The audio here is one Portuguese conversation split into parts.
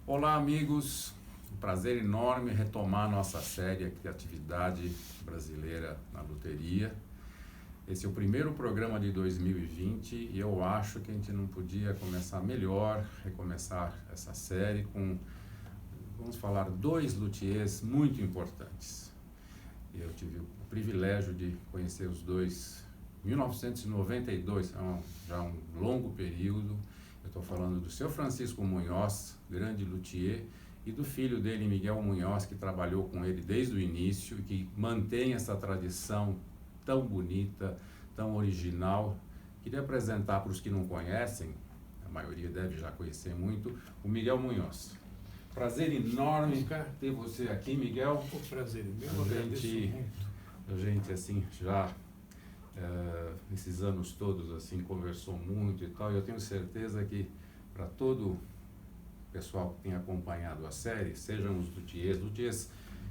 Olá, amigos. Um prazer enorme retomar nossa série Criatividade Brasileira na Luteria. Esse é o primeiro programa de 2020 e eu acho que a gente não podia começar melhor, recomeçar essa série com, vamos falar, dois luthiers muito importantes. Eu tive o privilégio de conhecer os dois em 1992, já um longo período. Eu estou falando do seu Francisco Munhoz, grande luthier, e do filho dele, Miguel Munhoz, que trabalhou com ele desde o início e que mantém essa tradição tão bonita, tão original. Queria apresentar para os que não conhecem, a maioria deve já conhecer muito, o Miguel Munhoz. Prazer enorme ter você aqui, Miguel. O prazer é meu, agradeço muito. A gente, assim, já... esses anos todos assim conversou muito e tal, e eu tenho certeza que para todo o pessoal que tem acompanhado a série, sejam os luthiers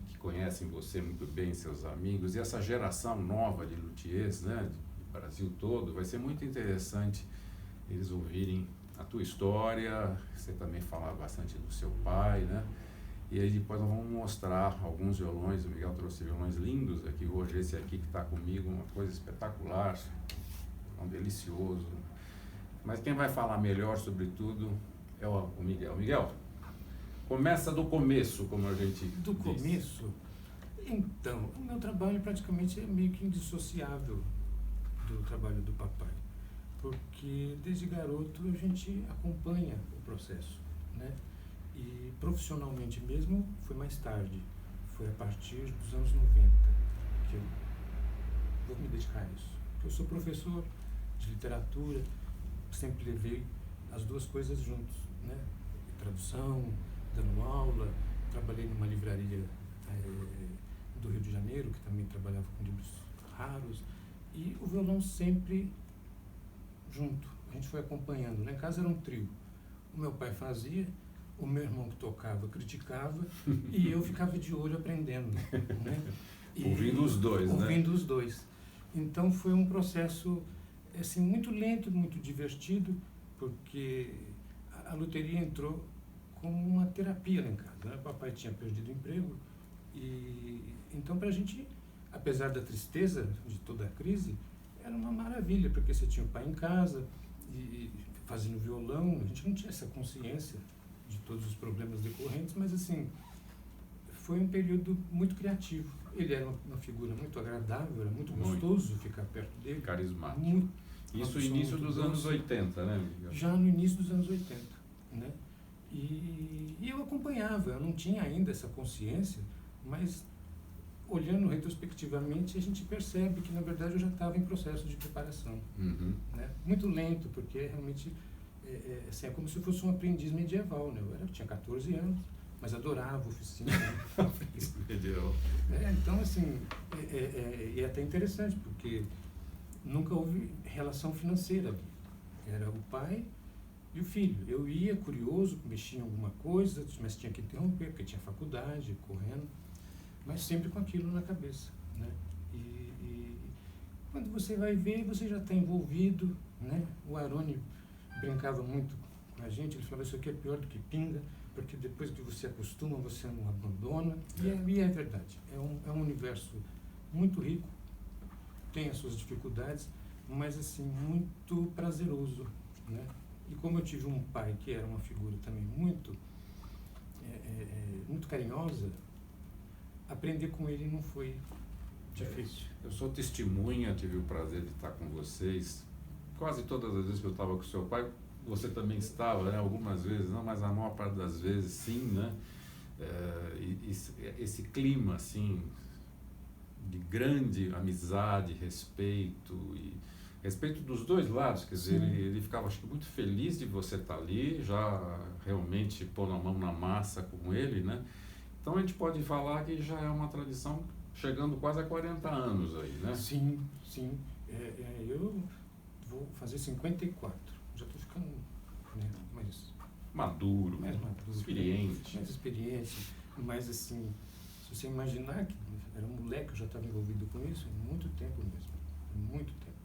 que conhecem você muito bem, seus amigos, e essa geração nova de luthiers, né, do Brasil todo, vai ser muito interessante eles ouvirem a tua história. Você também falava bastante do seu pai, né? E aí depois nós vamos mostrar alguns violões. O Miguel trouxe violões lindos aqui hoje. Esse aqui que está comigo, uma coisa espetacular, um delicioso. Mas quem vai falar melhor sobre tudo é o Miguel. Miguel, começa do começo, como a gente Do diz. começo? Então, o meu trabalho praticamente é meio que indissociável do trabalho do papai. Porque desde garoto a gente acompanha o processo, né? E profissionalmente mesmo foi mais tarde, foi a partir dos anos 90 que eu vou me dedicar a isso. Eu sou professor de literatura, sempre levei as duas coisas juntos, né? Tradução, dando aula, trabalhei numa livraria do Rio de Janeiro, que também trabalhava com livros raros, e o violão sempre junto, a gente foi acompanhando. Lá em casa era um trio, o meu pai fazia, o meu irmão que tocava criticava e eu ficava de olho aprendendo, né? Ouvindo os dois, né? Ouvindo os dois. Então foi um processo assim, muito lento, muito divertido, porque a luteria entrou como uma terapia lá em casa, né? Papai tinha perdido o emprego e então para a gente, apesar da tristeza de toda a crise, era uma maravilha, porque você tinha o pai em casa e fazendo violão. A gente não tinha essa consciência de todos os problemas decorrentes, mas assim, foi um período muito criativo. Ele era uma figura muito agradável, era muito gostoso ficar perto dele. Carismático. Muito, Isso início dos anos 80, né, Miguel? Já no início dos anos 80, né? E eu acompanhava, eu não tinha ainda essa consciência, mas olhando retrospectivamente a gente percebe que na verdade eu já estava em processo de preparação, né? Muito lento, porque realmente assim, é como se fosse um aprendiz medieval, né? Eu tinha 14 anos, mas adorava oficina. Medieval. Então assim, é até interessante, porque nunca houve relação financeira ali. Era o pai e o filho. Eu ia curioso, mexia em alguma coisa, mas tinha que interromper, porque tinha faculdade, correndo, mas sempre com aquilo na cabeça, né? E quando você vai ver, você já está envolvido, né? O Aroni brincava muito com a gente, ele falava, isso aqui é pior do que pinga, porque depois que você acostuma, você não abandona. E é verdade, é um universo muito rico, tem as suas dificuldades, mas assim, muito prazeroso, né? E como eu tive um pai que era uma figura também muito carinhosa, aprender com ele não foi difícil. Eu sou testemunha, tive o prazer de estar com vocês. Quase todas as vezes que eu estava com o seu pai, você também estava, né? Algumas vezes não, mas a maior parte das vezes sim, né? Esse clima, assim, de grande amizade, respeito, e respeito dos dois lados, quer dizer, ele ficava, acho que, muito feliz de você estar ali, já realmente pôr a mão na massa com ele, né? Então a gente pode falar que já é uma tradição chegando quase a 40 anos aí, né? Sim, sim. Eu vou fazer 54, já estou ficando, né, mais maduro, experiente. Mais experiente, mas assim, se você imaginar que era um moleque, eu já estava envolvido com isso, há muito tempo mesmo, muito tempo.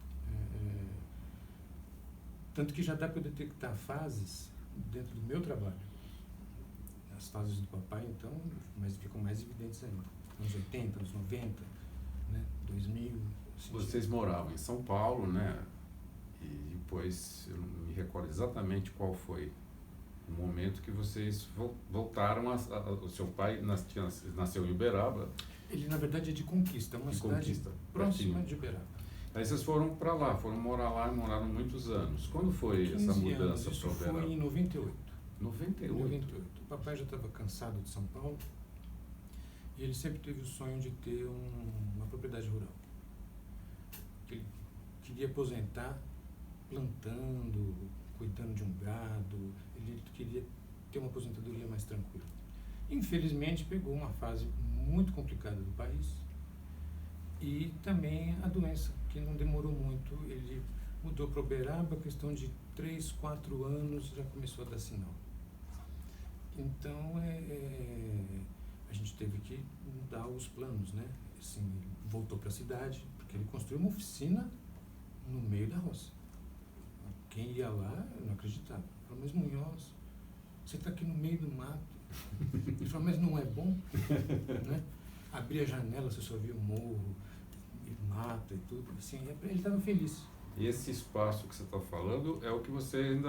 Tanto que já dá para detectar fases dentro do meu trabalho. as fases do papai, então, mas ficam mais evidentes ainda. Anos 80, anos 90, né? 2000. Assim, vocês moravam em São Paulo, né? E depois, eu não me recordo exatamente qual foi o momento que vocês voltaram o seu pai nasceu em Uberaba. Ele, na verdade, é de Conquista, uma cidade próxima de Uberaba. Aí vocês foram para lá, foram morar lá e moraram muitos anos. Quando foi essa mudança para Uberaba? Foi em 98. 98? 98. O papai já estava cansado de São Paulo e ele sempre teve o sonho de ter uma propriedade rural. Ele queria aposentar plantando, cuidando de um gado, ele queria ter uma aposentadoria mais tranquila. Infelizmente, pegou uma fase muito complicada do país e também a doença, que não demorou muito. Ele mudou para Uberaba, questão de 3, 4 anos, já começou a dar sinal. Então, a gente teve que mudar os planos, né? Assim, voltou para a cidade, porque ele construiu uma oficina no meio da roça. Quem ia lá, eu não acreditava. Falou, mas Munhoz, você está aqui no meio do mato. Ele falou, mas não é bom? Né? Abria a janela, você só via o morro, e mata e tudo. Assim, ele estava feliz. E esse espaço que você está falando é o que você ainda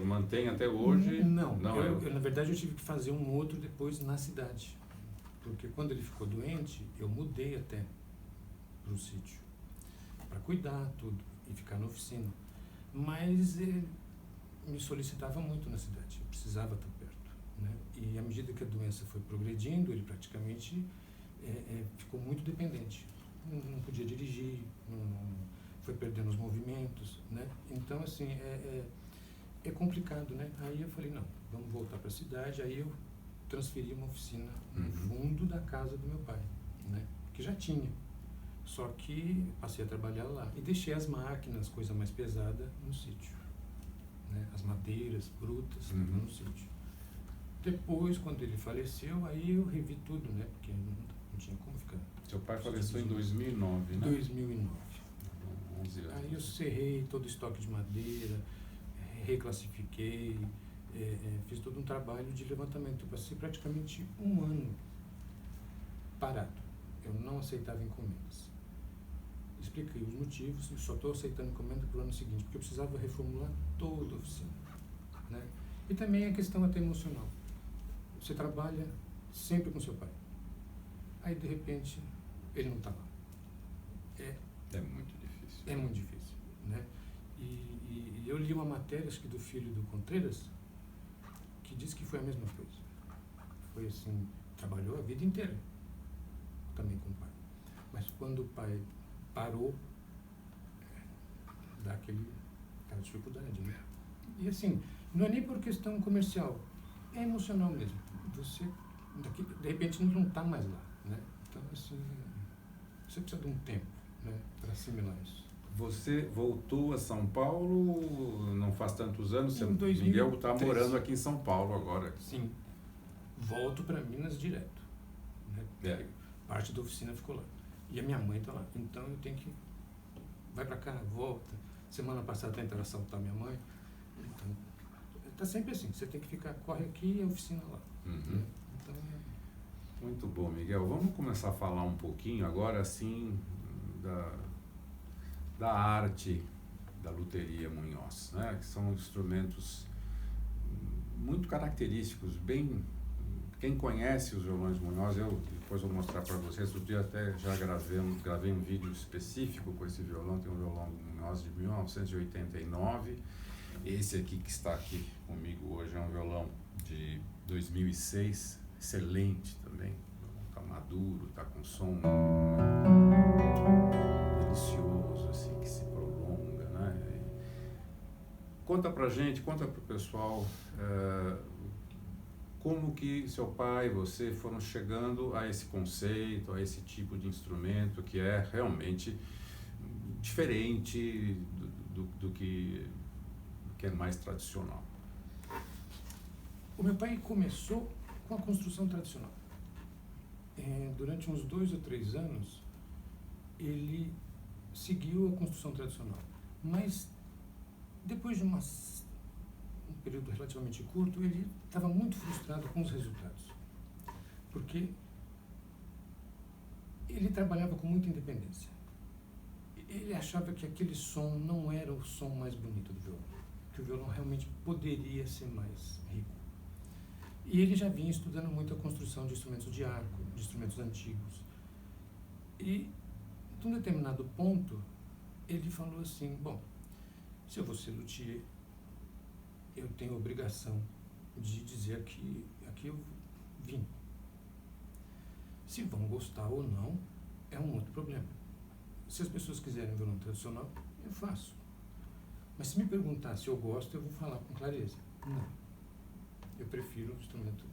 mantém até hoje? Não, eu, na verdade eu tive que fazer um outro depois na cidade. Porque quando ele ficou doente, eu mudei até para o sítio. Para cuidar tudo e ficar na oficina. Mas me solicitava muito na cidade, eu precisava estar perto, né? E à medida que a doença foi progredindo, ele praticamente ficou muito dependente. Não podia dirigir, foi perdendo os movimentos, né? Então, assim, é complicado, né? Aí eu falei, não, vamos voltar para a cidade. Aí eu transferi uma oficina no fundo da casa do meu pai, né? Que já tinha. Só que passei a trabalhar lá e deixei as máquinas, coisa mais pesada, no sítio, né? As madeiras brutas estavam no sítio. Depois, quando ele faleceu, aí eu revi tudo, né? Porque não tinha como ficar. Seu pai faleceu em 2009, né? 2009. 11 anos. Aí eu serrei todo o estoque de madeira, reclassifiquei, fiz todo um trabalho de levantamento. Eu passei praticamente um ano parado. Eu não aceitava encomendas. Expliquei os motivos, e só estou aceitando encomenda para o ano seguinte, porque eu precisava reformular toda a oficina, né? E também a questão até emocional. Você trabalha sempre com seu pai. Aí, de repente, ele não está lá. É muito difícil. É muito difícil, né? E eu li uma matéria, acho que do filho do Contreras, que diz que foi a mesma coisa. Foi assim, trabalhou a vida inteira também com o pai. Mas quando o pai parou, dá aquela dificuldade, né? E assim, não é nem por questão comercial, é emocional mesmo. Você, de repente, não está mais lá, né? Então, assim, você precisa de um tempo, né, para assimilar isso. Você voltou a São Paulo não faz tantos anos? Em 2013. Miguel está morando aqui em São Paulo agora. Sim. Volto para Minas direto, né? Parte da oficina ficou lá. E a minha mãe está lá. Então eu tenho que... Vai para cá, volta. Semana passada tentaram assaltar minha mãe. Então, está sempre assim. Você tem que ficar, corre aqui e a oficina lá. Né? Então, Muito bom, Miguel. Vamos começar a falar um pouquinho agora, assim, da arte da luteria Munhoz, né? Que são instrumentos muito característicos, bem... Quem conhece os violões Munhoz, eu depois vou mostrar para vocês, outro dia até já gravei um vídeo específico com esse violão, tem um violão Munhoz de 1989, esse aqui que está aqui comigo hoje é um violão de 2006, excelente também, está maduro, está com som delicioso, assim, que se prolonga, né? Conta pra gente, conta pro pessoal, como que seu pai e você foram chegando a esse conceito, a esse tipo de instrumento que é realmente diferente do que é mais tradicional. O meu pai começou com a construção tradicional. Durante uns 2 ou 3 anos, ele seguiu a construção tradicional. Mas, depois de um período relativamente curto, ele estava muito frustrado com os resultados. Porque ele trabalhava com muita independência. Ele achava que aquele som não era o som mais bonito do violão, que o violão realmente poderia ser mais rico. E ele já vinha estudando muito a construção de instrumentos de arco, de instrumentos antigos. E, de um determinado ponto, ele falou assim, bom, se eu vou ser luthier, eu tenho a obrigação de dizer aqui eu vim. Se vão gostar ou não, é um outro problema. Se as pessoas quiserem violão tradicional, eu faço. Mas se me perguntar se eu gosto, eu vou falar com clareza. Não. Eu prefiro um instrumento.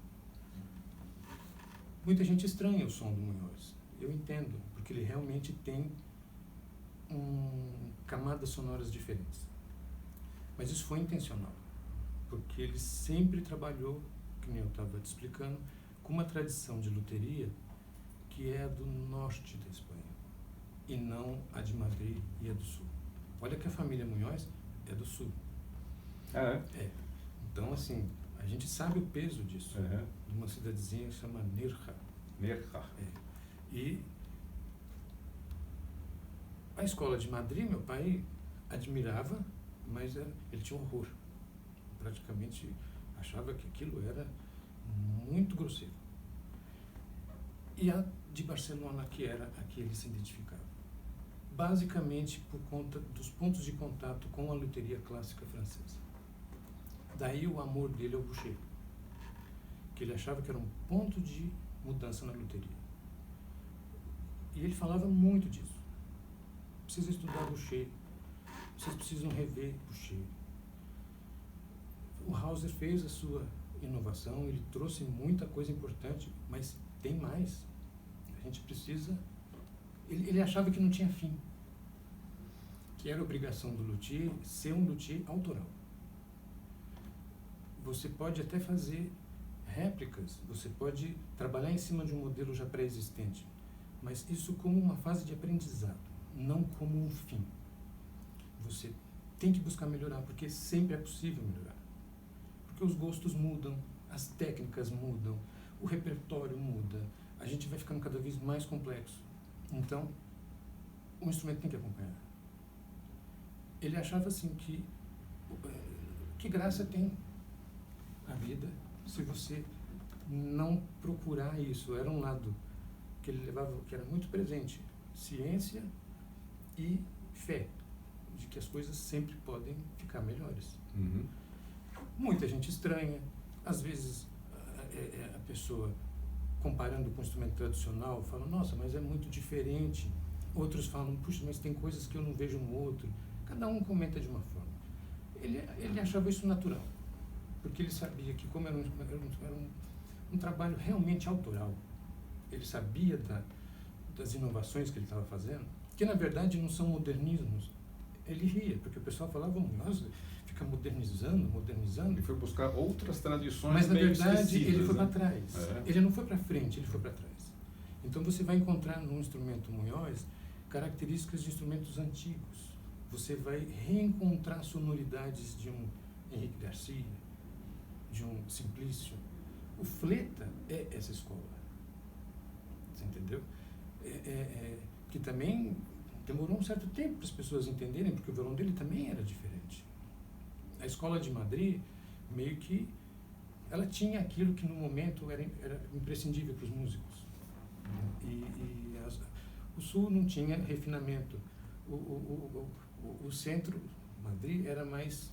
Muita gente estranha o som do Munhoz. Eu entendo, porque ele realmente tem camadas sonoras diferentes. Mas isso foi intencional, porque ele sempre trabalhou, que nem eu estava te explicando, com uma tradição de luteria que é a do norte da Espanha, e não a de Madrid e a do sul. Olha que a família Munhoz é do sul. É. Então, assim, a gente sabe o peso disso. De uma cidadezinha que se chama Nerja. E a escola de Madrid, meu pai admirava, mas ele tinha horror. Praticamente achava que aquilo era muito grosseiro. E a de Barcelona, que era a que ele se identificava. Basicamente por conta dos pontos de contato com a luteria clássica francesa. Daí o amor dele ao Boucher, que ele achava que era um ponto de mudança na luteria. E ele falava muito disso. Precisa estudar Boucher, vocês precisam rever Boucher. O Hauser fez a sua inovação, ele trouxe muita coisa importante, mas tem mais. A gente precisa... Ele achava que não tinha fim, que era obrigação do luthier ser um luthier autoral. Você pode até fazer réplicas, você pode trabalhar em cima de um modelo já pré-existente, mas isso como uma fase de aprendizado, não como um fim. Você tem que buscar melhorar, porque sempre é possível melhorar. Porque os gostos mudam, as técnicas mudam, o repertório muda, a gente vai ficando cada vez mais complexo. Então, o instrumento tem que acompanhar. Ele achava assim que graça tem a vida se você não procurar isso. Era um lado que ele levava, que era muito presente, ciência e fé, de que as coisas sempre podem ficar melhores. Muita gente estranha, às vezes a pessoa, comparando com o instrumento tradicional, fala, nossa, mas é muito diferente. Outros falam, puxa, mas tem coisas que eu não vejo no outro. Cada um comenta de uma forma. Ele achava isso natural, porque ele sabia que como era um trabalho realmente autoral, ele sabia das inovações que ele estava fazendo, que na verdade não são modernismos. Ele ria, porque o pessoal falava, nossa, fica modernizando. Ele foi buscar outras tradições. Mas na verdade ele foi né? para trás. Ele não foi para frente, ele foi para trás. Então você vai encontrar no instrumento Munhoz características de instrumentos antigos. Você vai reencontrar sonoridades de um Henrique Garcia, de um Simplício. O Fleta é essa escola. Você entendeu? Que também demorou um certo tempo para as pessoas entenderem, porque o violão dele também era diferente. A escola de Madrid, meio que, ela tinha aquilo que no momento era imprescindível para os músicos. O Sul não tinha refinamento. O centro, Madrid, era mais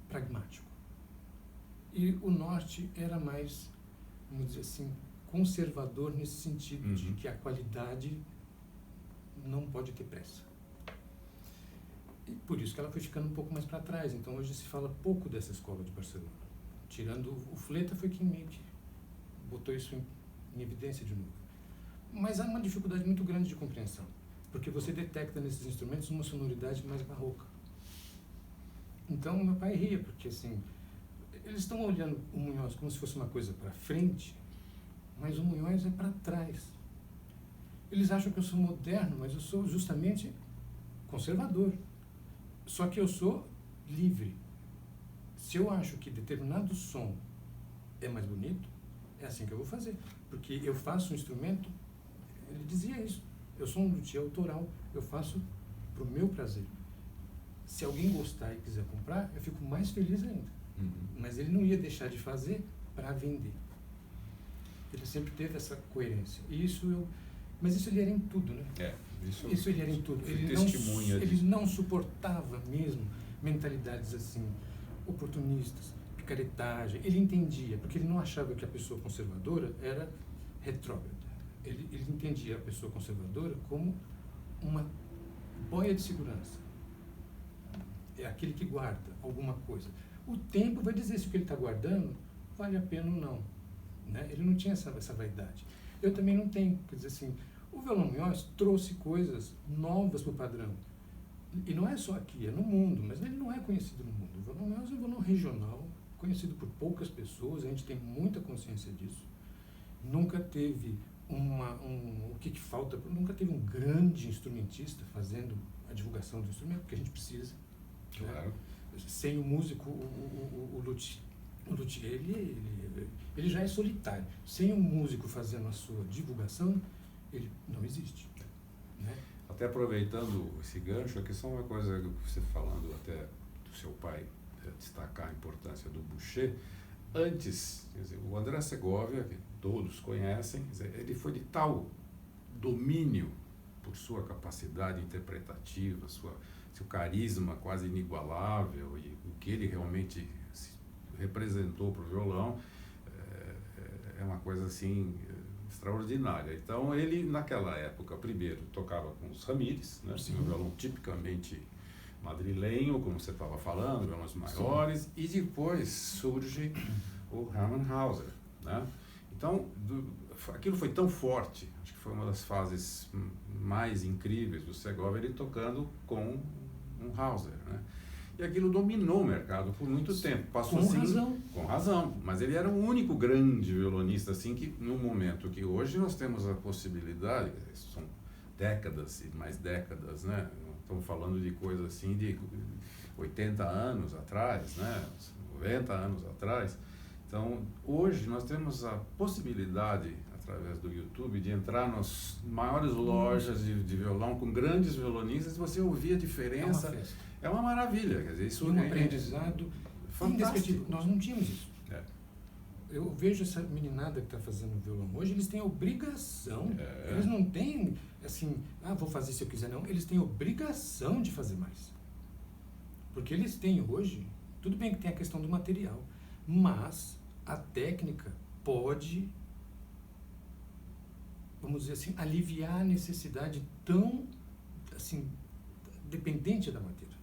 pragmático. E o Norte era mais, vamos dizer assim, conservador nesse sentido de que a qualidade não pode ter pressa. E por isso que ela foi ficando um pouco mais para trás. Então hoje se fala pouco dessa escola de Barcelona. Tirando o Fleta, foi quem meio que botou isso em evidência de novo. Mas há uma dificuldade muito grande de compreensão, porque você detecta nesses instrumentos uma sonoridade mais barroca. Então meu pai ria, porque assim, eles estão olhando o Munhoz como se fosse uma coisa para frente, mas o Munhoz é para trás. Eles acham que eu sou moderno, mas eu sou justamente conservador. Só que eu sou livre. Se eu acho que determinado som é mais bonito, é assim que eu vou fazer. Porque eu faço um instrumento, ele dizia isso, eu sou um luthier autoral, eu faço pro meu prazer. Se alguém gostar e quiser comprar, eu fico mais feliz ainda. Mas ele não ia deixar de fazer para vender. Ele sempre teve essa coerência. Mas isso ele era em tudo, né? Isso ele era em tudo. Ele não suportava mesmo mentalidades assim, oportunistas, picaretagem. Ele entendia, porque ele não achava que a pessoa conservadora era retrógrada. Ele entendia a pessoa conservadora como uma boia de segurança. É aquele que guarda alguma coisa. O tempo vai dizer se o que ele está guardando vale a pena ou não. Né? Ele não tinha essa vaidade. Eu também não tenho. Quer dizer assim, o violão Munhoz trouxe coisas novas para o padrão. E não é só aqui, é no mundo, mas ele não é conhecido no mundo. O violão Munhoz é um violão regional, conhecido por poucas pessoas, a gente tem muita consciência disso. Nunca teve o que falta? Nunca teve um grande instrumentista fazendo a divulgação do instrumento, que a gente precisa. Claro. Né? Sem o músico, o luthier, ele já é solitário. Sem um músico fazendo a sua divulgação, ele não existe. Né? Até aproveitando esse gancho, aqui só uma coisa que você falando até do seu pai, destacar a importância do Boucher. Antes, quer dizer, o André Segovia, que todos conhecem, quer dizer, ele foi de tal domínio por sua capacidade interpretativa, seu carisma quase inigualável e o que ele realmente representou para o violão é uma coisa assim extraordinária. Então ele naquela época primeiro tocava com os Ramires, né, assim, um violão tipicamente madrilenho, como você estava falando, violões maiores. Sim. E depois surge o Hermann Hauser, né? Então aquilo foi tão forte, acho que foi uma das fases mais incríveis do Segovia, ele tocando com um Hauser, né? E aquilo dominou o mercado por muito tempo. Passou com assim, razão. Com razão. Mas ele era o único grande violonista, assim, que no momento que hoje nós temos a possibilidade, são décadas e mais décadas, né? Estamos falando de coisa assim de 80 anos atrás, né? 90 anos atrás. Então, hoje nós temos a possibilidade, através do YouTube, de entrar nas maiores lojas de violão com grandes violonistas e você ouvir a diferença. É uma maravilha. Quer dizer, isso é um aprendizado fantástico. Nós não tínhamos isso. Eu vejo essa meninada que está fazendo violão hoje, eles têm obrigação, eles não têm assim, vou fazer se eu quiser, não. Eles têm obrigação de fazer mais. Porque eles têm hoje, tudo bem que tem a questão do material, mas a técnica pode, vamos dizer assim, aliviar a necessidade tão, assim, dependente da madeira.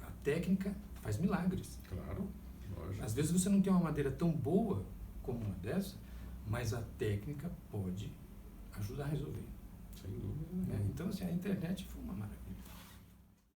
A técnica faz milagres. Claro, lógico. Às vezes você não tem uma madeira tão boa como uma dessa, mas a técnica pode ajudar a resolver. Sem dúvida. Então, assim, a internet foi uma maravilha.